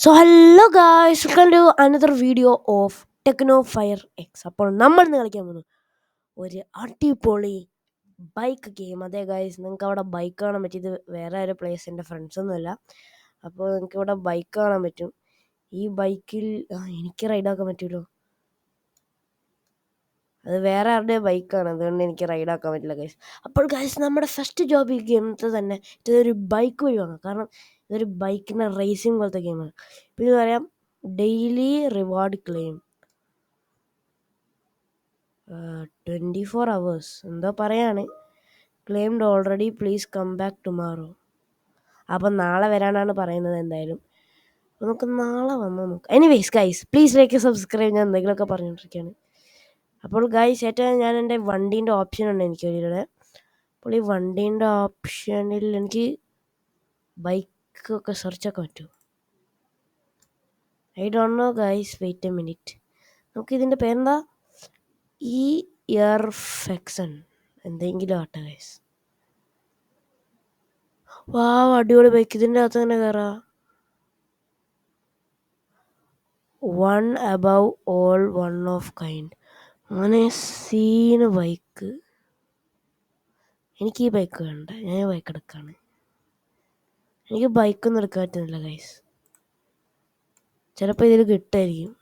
So hello guys, welcome to another video of techno fire X. അപ്പോൾ നമ്മൾ ഇന്ന് കളിക്കാൻ പോകുന്നു ഒരു അടിപൊളി ബൈക്ക് ഗെയിം. അതെ ഗായ്സ്, നിങ്ങൾക്ക് അവിടെ ബൈക്ക് കാണാൻ പറ്റിയത് വേറെ ഒരു പ്ലേസ്, എൻ്റെ ഫ്രണ്ട്സൊന്നുമല്ല. അപ്പോൾ നിങ്ങൾക്ക് ഇവിടെ ബൈക്ക് കാണാൻ പറ്റും. ഈ ബൈക്കിൽ എനിക്ക് റൈഡാക്കാൻ പറ്റുമല്ലോ. അത് വേറെ ആരുടെ ബൈക്കാണ്, അതുകൊണ്ട് എനിക്ക് റൈഡാക്കാൻ പറ്റില്ല ഗൈസ്. അപ്പോൾ ഗൈസ്, നമ്മുടെ ഫസ്റ്റ് ജോബ് ഈ ഗെയിമത്തെ തന്നെ ഇതൊരു ബൈക്ക് വഴി വാങ്ങാം. കാരണം ഇതൊരു ബൈക്കിൻ്റെ റേസിംഗ് പോലത്തെ ഗെയിമാണ്. ഇപ്പോൾ ഇത് പറയാം, ഡെയിലി റിവാർഡ് ക്ലെയിം 24 hours എന്തോ പറയാണ്. Claimed already, please come back tomorrow. അപ്പം നാളെ വരാനാണ് പറയുന്നത്. എന്തായാലും നമുക്ക് നാളെ വന്ന് നോക്കാം. Anyways guys, please like subscribe. ഞാൻ എന്തെങ്കിലുമൊക്കെ പറഞ്ഞുകൊണ്ടിരിക്കുകയാണ്. അപ്പോൾ ഗൈസ്, ഏറ്റവും ഞാൻ എൻ്റെ വണ്ടീൻ്റെ ഓപ്ഷനുണ്ട് എനിക്കൊരു. അപ്പോൾ ഈ വണ്ടീൻ്റെ ഓപ്ഷനിൽ എനിക്ക് ബൈക്കൊക്കെ സെർച്ചൊക്കെ പറ്റുമോ? I don't know guys, wait a minute. നമുക്കിതിൻ്റെ പേരെന്താ? ഈ ഇയർഫെക്സൺ എന്തെങ്കിലും ആട്ടെ ഗൈസ്. വാവ്, അടിപൊളി ബൈക്ക്. ഇതിൻ്റെ അകത്ത് തന്നെ കയറാം. One above all, one of kind. അങ്ങനെ സീന് ബൈക്ക്. എനിക്ക് ഈ ബൈക്ക് വേണ്ട, ഞാൻ ഈ ബൈക്ക് എടുക്കുകയാണ്. എനിക്ക് ബൈക്കൊന്നും എടുക്കാൻ പറ്റുന്നില്ല ഗൈസ്. ചിലപ്പോൾ ഇതിൽ കിട്ടായിരിക്കും.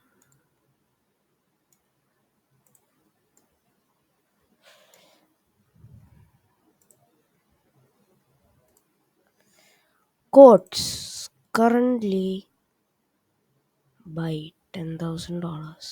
കോട്സ് currently buy $10,000.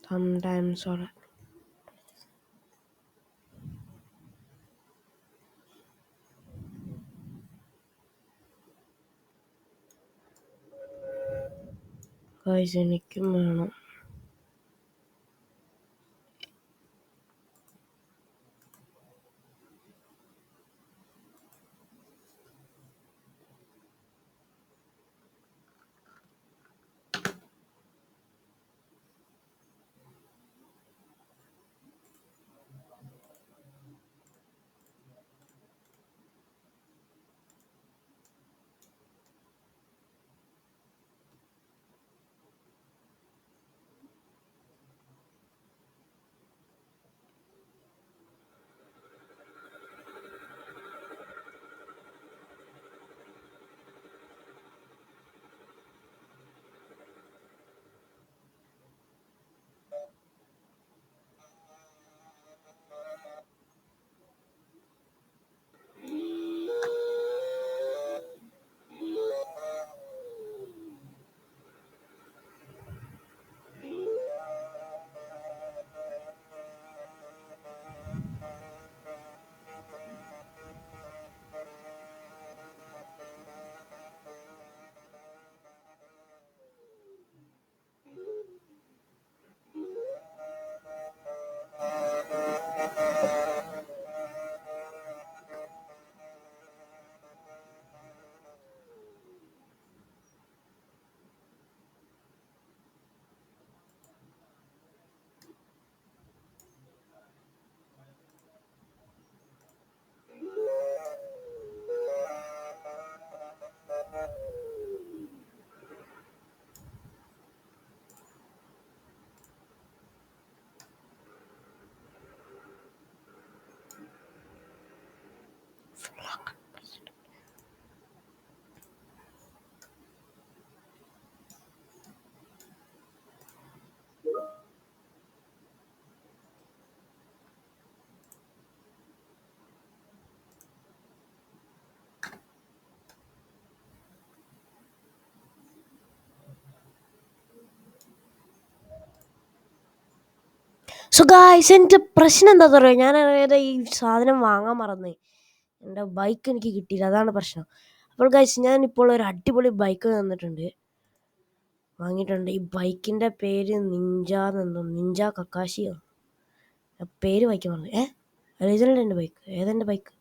Sometimes or guys, എനിക്കും വേണം. സോ ഗായ്സ്, എൻ്റെ പ്രശ്നം എന്താണെന്ന് പറയുക, ഞാൻ ഈ സാധനം വാങ്ങാൻ മറന്നേ. എൻ്റെ ബൈക്ക് എനിക്ക് കിട്ടിയില്ല, അതാണ് പ്രശ്നം. അപ്പോൾ ഗായ്സ്, ഞാനിപ്പോൾ ഒരു അടിപൊളി ബൈക്ക് വാങ്ങിയിട്ടുണ്ട്. ഈ ബൈക്കിൻ്റെ പേര് നിഞ്ച കക്കാശിയോ, പേര് വായിക്കാൻ പറഞ്ഞു. ഒറിജിനൽ എൻ്റെ ബൈക്ക്. ഏതെൻ്റെ ബൈക്ക്?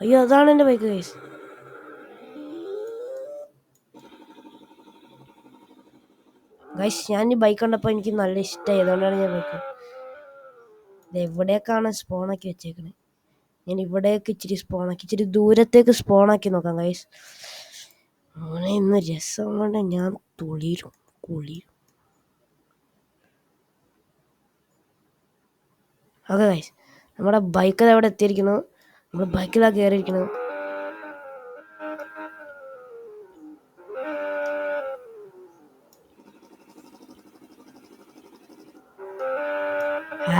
അയ്യോ, അതാണ് എൻ്റെ ബൈക്ക് ഗൈസ്. ഞാൻ ഈ ബൈക്ക് കണ്ടപ്പോൾ എനിക്ക് നല്ല ഇഷ്ടമായി, അതുകൊണ്ടാണ് ഞാൻ ബൈക്ക്. ഇത് എവിടേക്കാണ് സ്പോണാക്കി വെച്ചേക്കണേ? ഞാൻ ഇവിടേക്ക് ഇച്ചിരി ദൂരത്തേക്ക് സ്പോണാക്കി നോക്കാം ഗൈസ്. അങ്ങനെ ഇന്ന് രസം കൊണ്ട് ഞാൻ കുളിരും. ഓക്കെ ഗൈസ്, നമ്മുടെ ബൈക്ക് അവിടെ എത്തിയിരിക്കുന്നു. നമ്മൾ ബൈക്കിലാണ് കയറിയിരിക്കുന്നത്.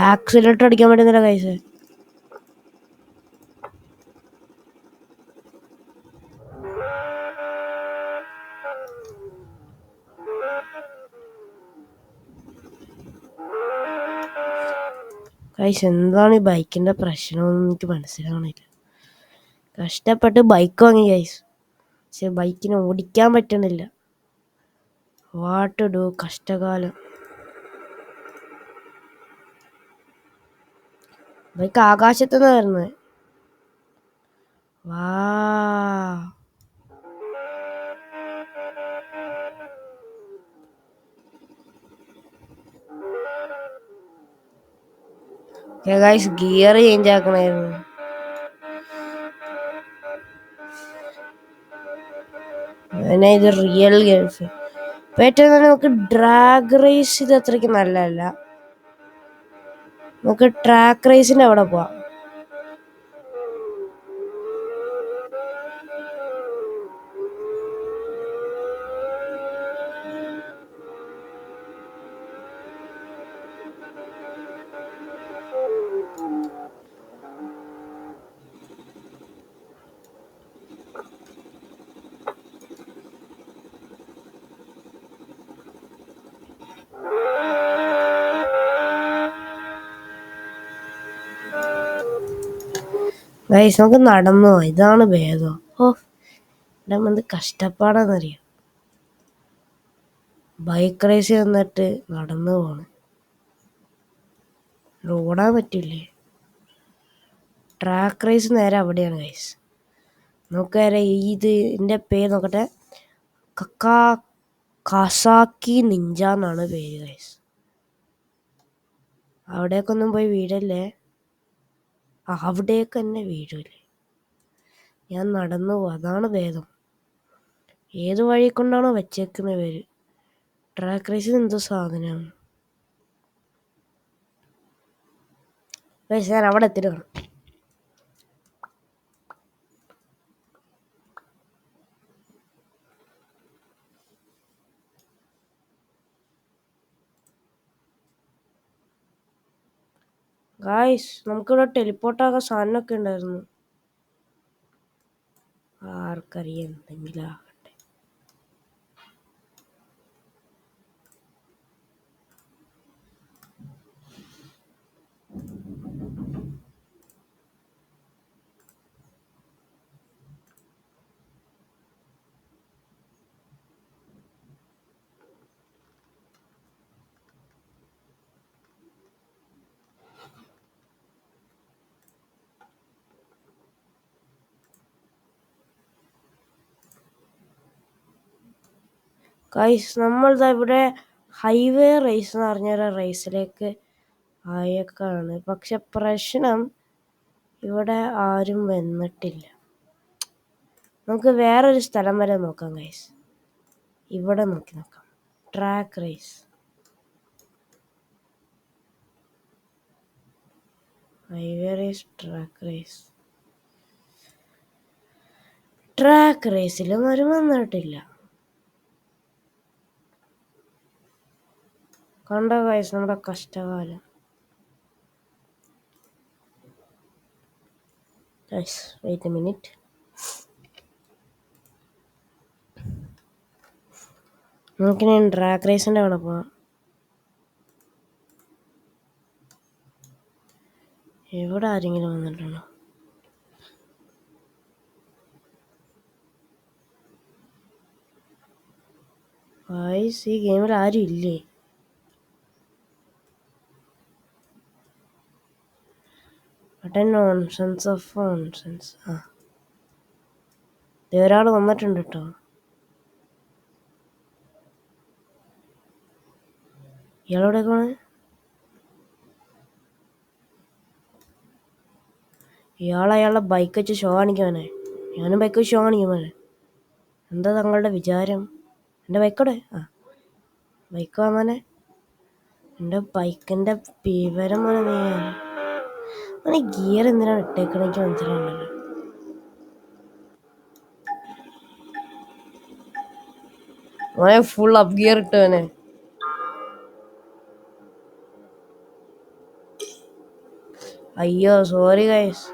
ആക്സിലേറ്റർ അടിക്കാൻ പറ്റുന്നില്ല ഗൈസ്. എന്താണ് ഈ ബൈക്കിൻ്റെ പ്രശ്നമെന്ന് എനിക്ക് മനസ്സിലാവണില്ല. കഷ്ടപ്പെട്ട് ബൈക്ക് വാങ്ങി ഗൈസ്, പക്ഷെ ബൈക്കിന് ഓടിക്കാൻ പറ്റണില്ല. വാട്ട് ഡു, കഷ്ടകാലം. ബൈക്ക് ആകാശത്തുനിന്ന് വരുന്നത്. വാ, ഗൈസ് ഗിയർ ചേഞ്ച് ആക്കണായിരുന്നു. അങ്ങനെ ഇത് റിയൽ ഗേൾസ്. ഏറ്റവും തന്നെ നമുക്ക് ഡ്രാഗ് റേസ് ഇത് അത്രയ്ക്ക് നല്ലതല്ല. നമുക്ക് ട്രാക്ക് റേസിൻ്റെ അവിടെ പോവാം. ഗൈസ്, നമുക്ക് നടന്നു പോവാം, ഇതാണ് ഭേദം. എന്ത് കഷ്ടപ്പാടാന്നറിയാം. ബൈക്ക് റേസ് വന്നിട്ട് നടന്നു പോണ്, ഓടാൻ പറ്റില്ലേ? ട്രാക്ക് റേസ് നേരെ അവിടെയാണ് ഗൈസ്. നമുക്ക് നേരെ ഇതിൻ്റെ പേര് നോക്കട്ടെ. കസാക്കി നിഞ്ച എന്നാണ് പേര് ഗൈസ്. അവിടേക്കൊന്നും പോയി വീഴല്ലേ. അവിടേക്ക് തന്നെ വീഴൂലേ. ഞാൻ നടന്നു പോവാം, അതാണ് ഭേദം. ഏത് വഴി കൊണ്ടാണോ വെച്ചേക്കുന്ന പേര്. ട്രാക്ക് റേസിന് എന്തോ സാധനമാണ് ഗൈസ്. ഞാൻ അവിടെ എത്തിയിട്ട് കാണാം. ഗായ്സ്, നമുക്കിവിടെ ടെലിപ്പോർട്ടാകാൻ സാധനമൊക്കെ ഉണ്ടായിരുന്നു. ആർക്കറിയാം, എന്തെങ്കിലും ആകട്ടെ. ഗൈസ്, നമ്മളിതാ ഇവിടെ ഹൈവേ റേസ് എന്ന് പറഞ്ഞൊരു റേസിലേക്ക് ആയേക്കാണ്. പക്ഷെ പ്രശ്നം ഇവിടെ ആരും വന്നിട്ടില്ല. നമുക്ക് വേറൊരു സ്ഥലം വരെ നോക്കാം ഗൈസ്. ഇവിടെ നോക്കാം. Track race, highway race, track റേസിലും ആരും വന്നിട്ടില്ല. കണ്ടോ ഗൈസ് നമ്മുടെ കഷ്ടകാലം. Guys, wait a minute. നമുക്കിനി ട്രാക്ക് റേസിൻ്റെ അവിടെ പോവാം. എവിടെ ആരെങ്കിലും വന്നിട്ടുണ്ടോ? ഗൈസ് ഈ ഗെയിമിൽ ആരും ഇല്ലേ? Nonsense of nonsense. ഒരാൾ വന്നിട്ടുണ്ട് കേട്ടോ. ഇയാളെവിടേക്കാണ്? അയാളുടെ ബൈക്ക് വെച്ച് ഷോ കാണിക്കുവാനെ. ഞാനും ബൈക്ക് വെച്ച് ഷോ കാണിക്കുവാനെ. എന്താ തങ്ങളുടെ വിചാരം? എൻ്റെ ബൈക്കോടെ ബൈക്ക് വാങ്ങാനെ. എൻ്റെ ബൈക്കിൻ്റെ വിവരം പോലെ നീ ഗിയർ എന്തിനാണ് ഇട്ടേക്കണെനിക്ക് മനസ്സിലാവുന്നില്ല. മോനെ ഫുൾ അപ്പ് ഗിയർ ഇട്ടവനെ. അയ്യോ സോറി ഗൈസ്.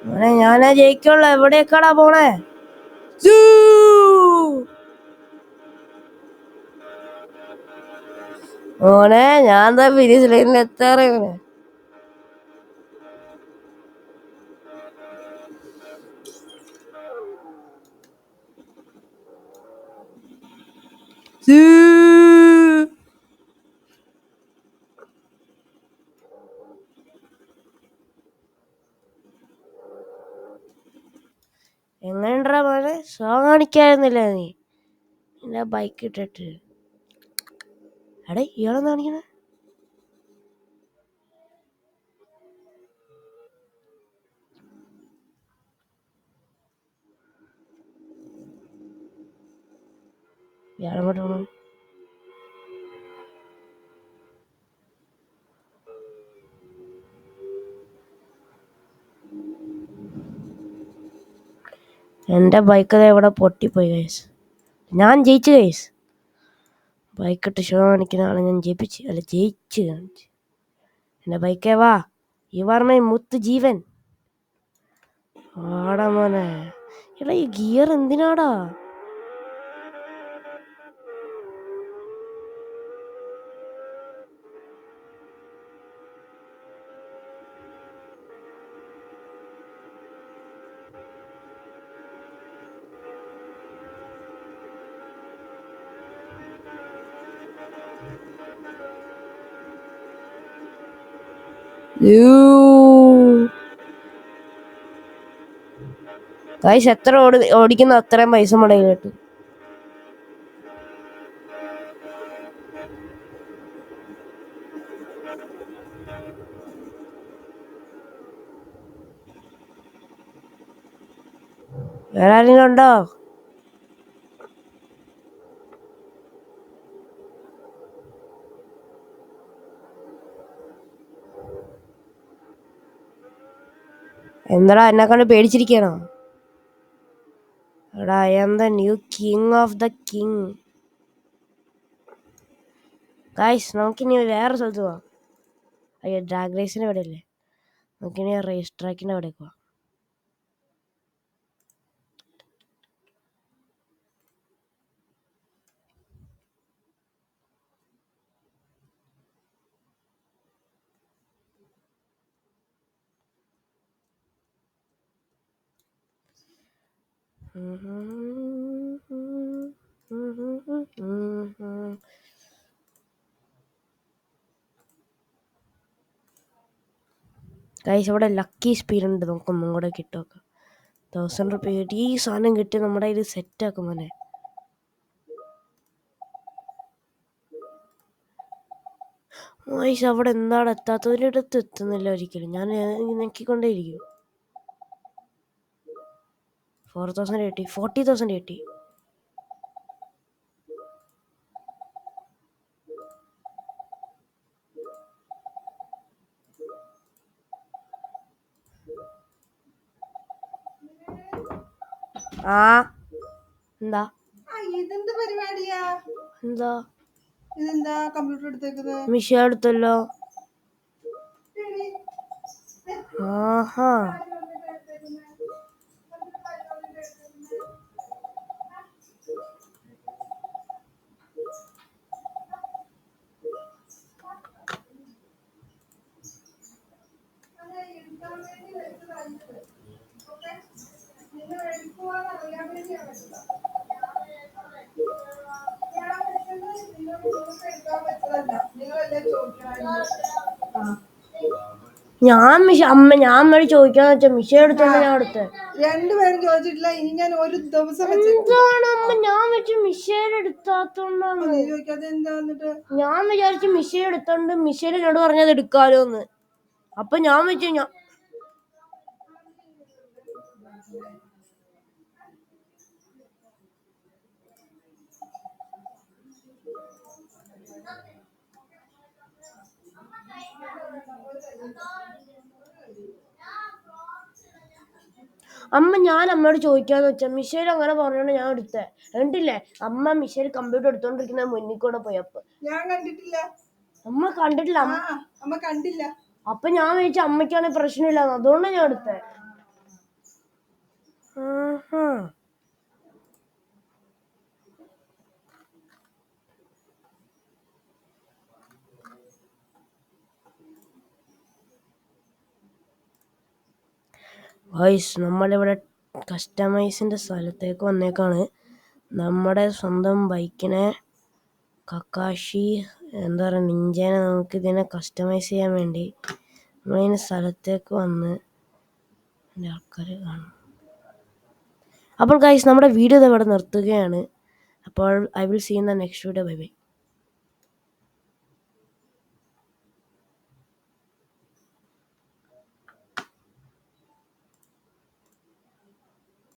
മോനെ ഞാനാ ജയിക്കുള്ള. എവിടേക്കാടാ പോണേ? മോനെ ഞാൻ എന്താ ഫിനിഷ് ലൈനിൽ എത്താറേ. മോനെ എങ്ങനെണ്ടാ മോനെ? ഷോ കാണിക്കായിരുന്നില്ല നീ എന്റെ ബൈക്ക് ഇട്ടിട്ട്? എടേ ഇയാളെന്താ കാണിക്കണേ? ഇയാളെങ്ങോട്ട് പോണു? എൻ്റെ ബൈക്ക് ഇവിടെ പൊട്ടിപ്പോയി ഗൈസ്. ഞാൻ ജയിച്ചു ഗൈസ്. ബൈക്കിട്ട് ഷോ കാണിക്കുന്ന ആളെ ഞാൻ ജയിപ്പിച്ച്. അല്ല ജയിച്ച് കാണിച്ച്. എൻ്റെ ബൈക്കേ വാ. യു ആർ മൈ മുത്ത് ജീവൻ. ആടാ മോനെ. എടാ ഈ ഗിയർ എന്തിനാടാ? ഗൈസ് എത്ര ഓടിക്കുന്ന അത്രയും പൈസ മുടങ്ങി കിട്ടും. വേറെ ആരെങ്കിലും ഉണ്ടോ? എന്താടാ എന്നെ കണ്ട് പേടിച്ചിരിക്കണോ? എടാ I am the new king of the king. Guys നമുക്കിനി വേറെ സ്ഥലത്ത് പോവാം. അയ്യോ ഡ്രാഗ് റേസിൻ്റെ അവിടെ അല്ലേ. നമുക്കിനി റേസ് ട്രാക്കിൻ്റെ അവിടേക്ക് പോവാം. ഗൈസ് ഇവിടെ ലക്കി സ്പീഡ് ഉണ്ട്. നമുക്കൊന്നും കൂടെ കിട്ടും. 1000 റുപ്യ കിട്ടി. ഈ സാധനം കിട്ടി നമ്മുടെ ഇത് സെറ്റാക്കും മോനെ. ഗൈസ് അവിടെ എന്താണ് എത്താത്ത? ഒരിടത്ത് എത്തുന്നില്ല ഒരിക്കലും. ഞാൻ നോക്കിക്കൊണ്ടേയിരിക്കും. 4000 കിട്ടി. 40,000 കിട്ടി. ആ എന്താ ഇതെന്ത് പരിപാടിയാ? എന്താ ഇതെന്താ കമ്പ്യൂട്ടർ എടുത്തേക്കുന്നത്? മിഷ എടുത്തല്ലോ. ആഹാ ഞാൻ അമ്മയോട് ചോദിക്കാന്ന് വെച്ചാ മിഷ എടുത്തോണ്ട് ഞാൻ എടുത്തേ. രണ്ടുപേരും ചോദിച്ചിട്ടില്ല. ഇനി ഞാൻ ഒരു ദിവസം എന്താണ് അമ്മ ഞാൻ വെച്ച് മിഷേൽ എടുത്താത്തോണ്ടാണ്. ഞാൻ വിചാരിച്ചു മിഷേൽ എടുത്തോണ്ട് മിഷേൽ എന്നോട് പറഞ്ഞത് എടുക്കാലോന്ന്. അപ്പൊ ഞാൻ വെച്ചു ഞാൻ അമ്മയോട് ചോദിക്കാന്ന് വെച്ചാ മിഷേൽ അങ്ങനെ പറഞ്ഞോണ്ട് ഞാൻ എടുത്തേ. കണ്ടില്ലേ അമ്മ മിഷേൽ കമ്പ്യൂട്ടർ എടുത്തോണ്ടിരിക്കുന്ന മുന്നിൽ കൂടെ പോയപ്പോ ഞാൻ കണ്ടിട്ടില്ല. അമ്മ കണ്ടിട്ടില്ല. അമ്മ കണ്ടില്ല. അപ്പൊ ഞാൻ വിചാരിച്ച അമ്മയ്ക്കാണെങ്കിൽ പ്രശ്നമില്ല, അതുകൊണ്ടാണ് ഞാൻ എടുത്തേ. നമ്മളിവിടെ കസ്റ്റമൈസിന്റെ സ്ഥലത്തേക്ക് വന്നേക്കാണ്. നമ്മുടെ സ്വന്തം ബൈക്കിനെ കക്കാഷി എന്താ പറയുക നിഞ്ചേനെ നമുക്ക് ഇതിനെ കസ്റ്റമൈസ് ചെയ്യാൻ വേണ്ടി നമ്മളിങ്ങനെ സ്ഥലത്തേക്ക് വന്ന് ആൾക്കാർ കാണും. അപ്പോൾ ഗൈസ് നമ്മുടെ വീഡിയോ ഇവിടെ നിർത്തുകയാണ്. അപ്പോൾ I will see in the next video. Bye by.